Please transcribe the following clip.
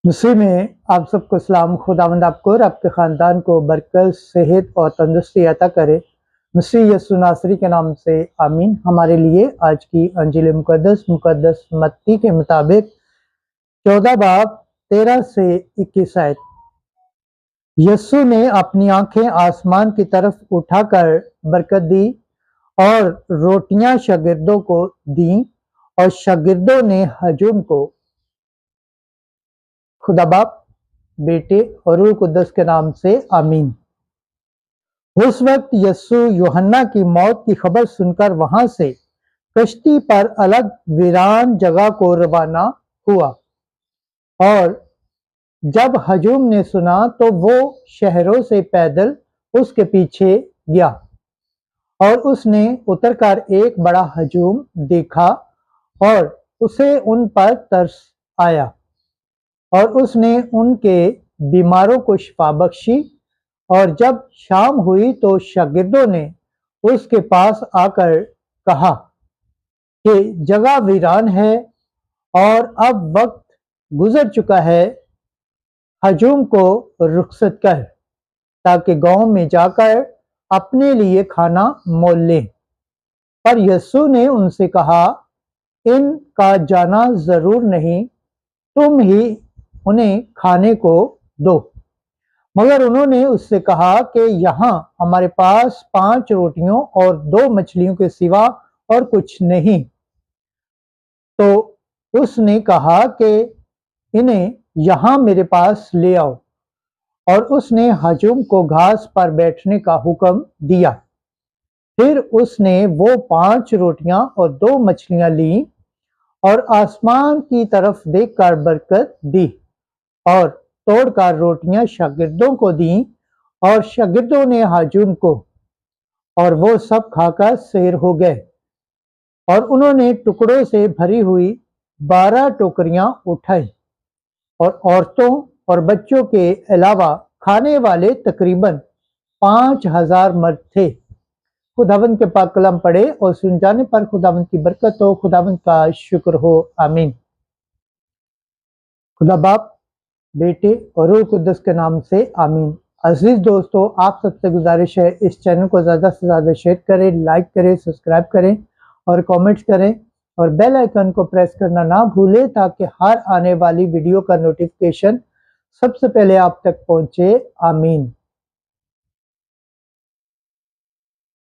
मसीह में आप सबको सलाम। खुदावंद आपको और आपके ख़ानदान को बरकत, सेहत और तंदुरुस्ती अता करे। मसीह यीशु नासरी के नाम से आमीन। हमारे लिए आज की अंजील मुकद्दस मत्ती के मुताबिक 14 बाब 13 से 21 आयत। यीशु ने अपनी आंखें आसमान की तरफ उठाकर बरकत दी और रोटियां शागिर्दों को दी और शागिर्दों ने हजूम को। खुदा बाप, बेटे और रूह कुद्दस के नाम से आमीन। उस वक्त यीशु यूहन्ना की मौत की खबर सुनकर वहां से कश्ती पर अलग वीरान जगह को रवाना हुआ और जब हजूम ने सुना तो वो शहरों से पैदल उसके पीछे गया और उसने उतरकर एक बड़ा हजूम देखा और उसे उन पर तरस आया और उसने उनके बीमारों को शिफा बख्शी। और जब शाम हुई तो शागिर्दों ने उसके पास आकर कहा कि जगह वीरान है और अब वक्त गुजर चुका है, हजूम को रुखसत कर ताकि गांव में जाकर अपने लिए खाना मोल लें। पर यीशु ने उनसे कहा, इनका जाना जरूर नहीं, तुम ही उन्हें खाने को दो। मगर उन्होंने उससे कहा कि यहाँ हमारे पास 5 रोटियों और 2 मछलियों के सिवा और कुछ नहीं। तो उसने कहा कि इन्हें यहाँ मेरे पास ले आओ और उसने हजूम को घास पर बैठने का हुक्म दिया। फिर उसने वो 5 रोटियां और 2 मछलियां ली और आसमान की तरफ देखकर बरकत दी और तोड़कर रोटियां शागिर्दों को दी और शागिर्दों ने हजूम को, और वो सब खाकर सैर हो गए। और उन्होंने टुकड़ों से भरी हुई 12 टोकरियां उठाई और औरतों और बच्चों के अलावा खाने वाले तकरीबन 5000 मर्द थे। खुदावंद के पाक कलाम पढ़े और सुन जाने पर खुदावंद की बरकत हो, खुदावंद का शुक्र हो, आमीन। खुदा बाप, बेटे और रूह कुद्दस के नाम से आमीन। अजीज दोस्तों, आप सबसे गुजारिश है इस चैनल को ज़्यादा से ज़्यादा शेयर करें, लाइक करें, सब्सक्राइब करें और कमेंट्स करें और बेल आइकन को प्रेस करना ना भूलें ताकि हर आने वाली वीडियो का नोटिफिकेशन सबसे पहले आप तक पहुंचे। आमीन।